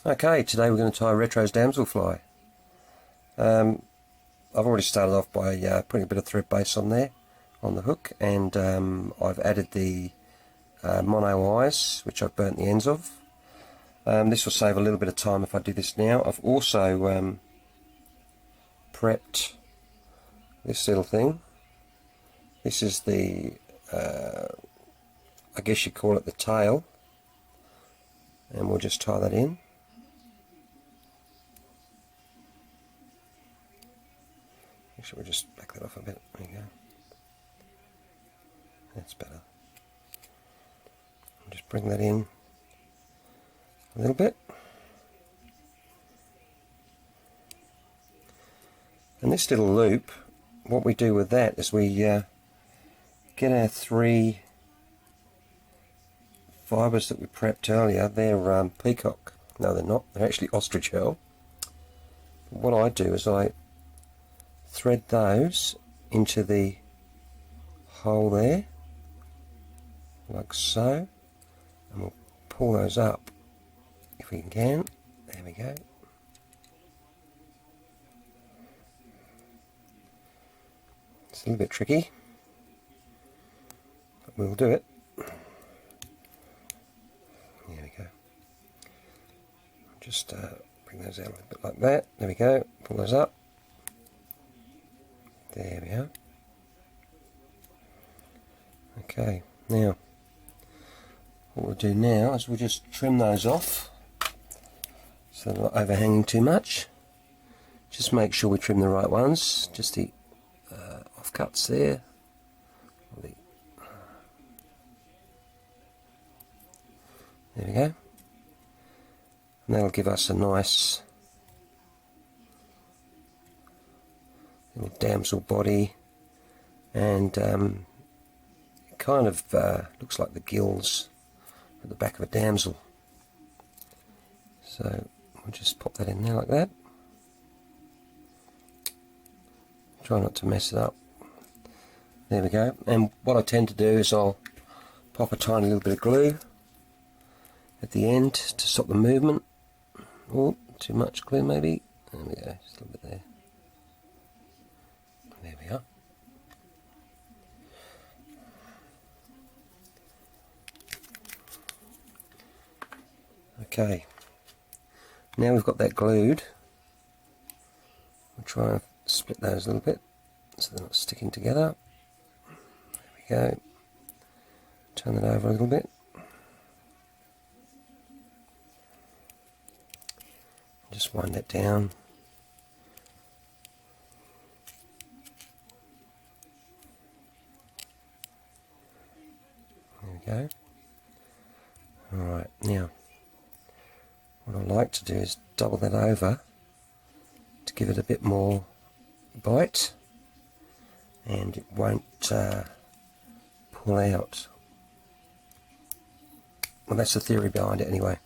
Okay, today we're going to tie Retro's damselfly. I've already started off by putting a bit of thread base on there, on the hook, and I've added the mono eyes, which I've burnt the ends of. This will save a little bit of time if I do this now. I've also prepped this little thing. This is the, I guess you call it the tail, and we'll just tie that in. Actually, we'll just back that off a bit. There you go. That's better. I'll just bring that in a little bit. And this little loop, what we do with that is we get our 3 fibres that we prepped earlier. They're peacock. No, they're not. They're actually ostrich herl. What I do is I thread those into the hole there, like so, and we'll pull those up if we can. There we go. It's a little bit tricky, but we'll do it. There we go. Just bring those out a little bit like that. There we go. Pull those up. There we are. Okay, now what we'll do now is we'll just trim those off so they're not overhanging too much. Just make sure we trim the right ones, just the offcuts there. There we go. And that'll give us a nice little damsel body, and it kind of looks like the gills at the back of a damsel. So we'll just pop that in there like that. Try not to mess it up. There we go. And what I tend to do is I'll pop a tiny little bit of glue at the end to stop the movement. Oh, too much glue maybe. There we go, just a little bit there. There we are. Okay, now we've got that glued, we'll try and split those a little bit so they're not sticking together. There we go. Turn that over a little bit. Just wind that down. There we go. Alright, now what I like to do is double that over to give it a bit more bite, and it won't pull out. Well, that's the theory behind it anyway.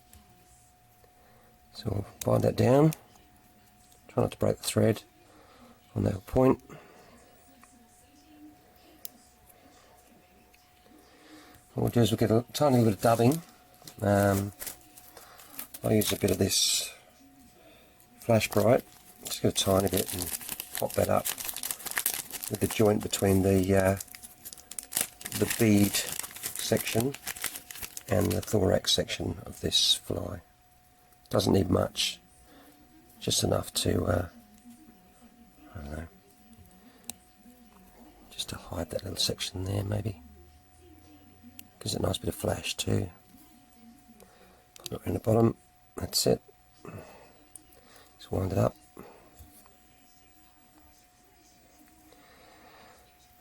So we'll bind that down, try not to break the thread on that point. What we'll do is we'll get a tiny little bit of dubbing. I use a bit of this Flash Bright, just get a tiny bit and pop that up with the joint between the bead section and the thorax section of this fly. Doesn't need much, just enough to, I don't know, just to hide that little section there maybe. Gives it a nice bit of flash too. Put it around the bottom, that's it. Just wind it up.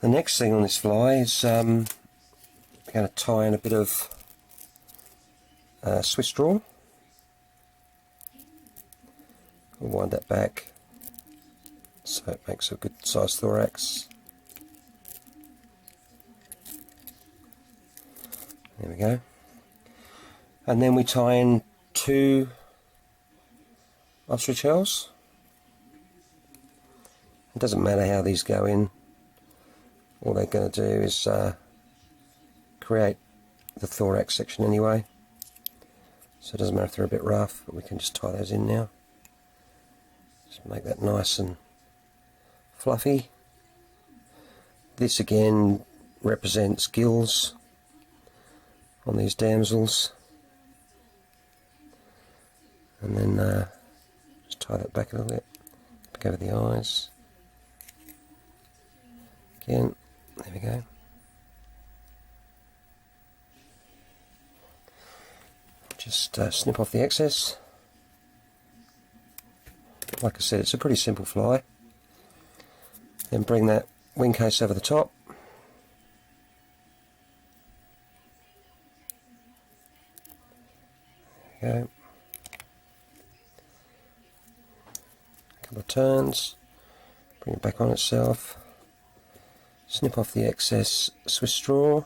The next thing on this fly is we're going to tie in a bit of Swiss straw. We'll wind that back so it makes a good sized thorax. There we go. And then we tie in 2 ostrich herls. It doesn't matter how these go in. All they're going to do is create the thorax section anyway. So it doesn't matter if they're a bit rough, but we can just tie those in now. Just make that nice and fluffy. This again represents gills on these damsels. And then just tie that back a little bit, back over the eyes. Again, there we go. Just snip off the excess. Like I said, it's a pretty simple fly. Then bring that wing case over the top. There we go. A couple of turns. Bring it back on itself. Snip off the excess Swiss straw.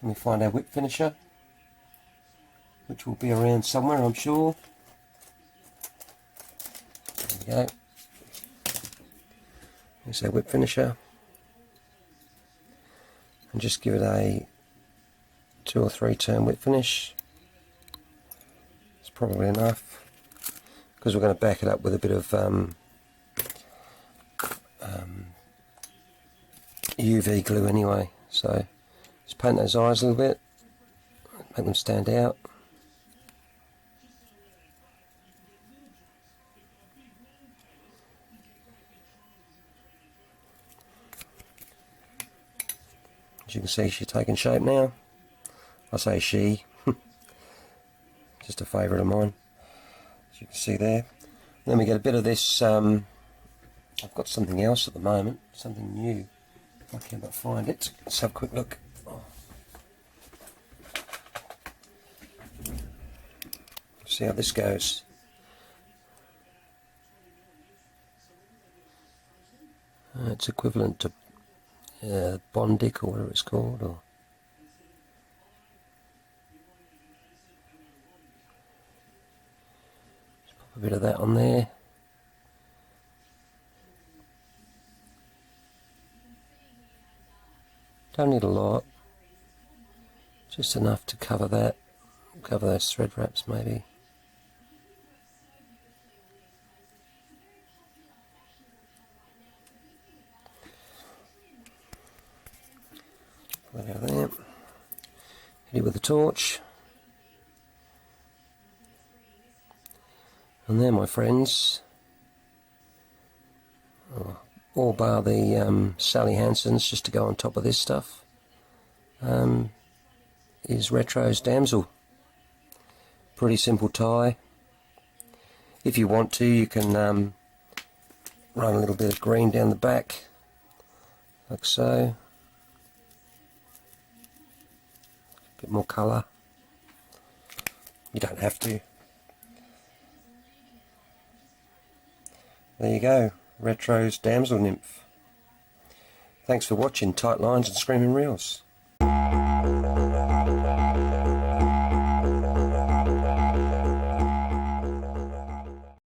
And we find our whip finisher, which will be around somewhere, I'm sure. There we go. There's our whip finisher. And just give it a 2 or 3 turn whip finish. It's probably enough, because we're going to back it up with a bit of UV glue anyway. So just paint those eyes a little bit, make them stand out. As you can see, she's taking shape now. I say she, just a favourite of mine, as you can see there. And then we get a bit of this, I've got something else at the moment, something new, if I can but find it. Let's have a quick look. See how this goes. It's equivalent to Bondic or whatever it's called, or just pop a bit of that on there. Don't need a lot, just enough to cover that, cover those thread wraps maybe. Pull that out of there. Hit it with a torch. And there, my friends, all bar the Sally Hansen's, just to go on top of this stuff, is Retro's Damsel. Pretty simple tie. If you want to, you can run a little bit of green down the back, like so. Bit more colour. You don't have to. There you go, Retro's Damsel Nymph. Thanks for watching Tight Lines and Screaming Reels.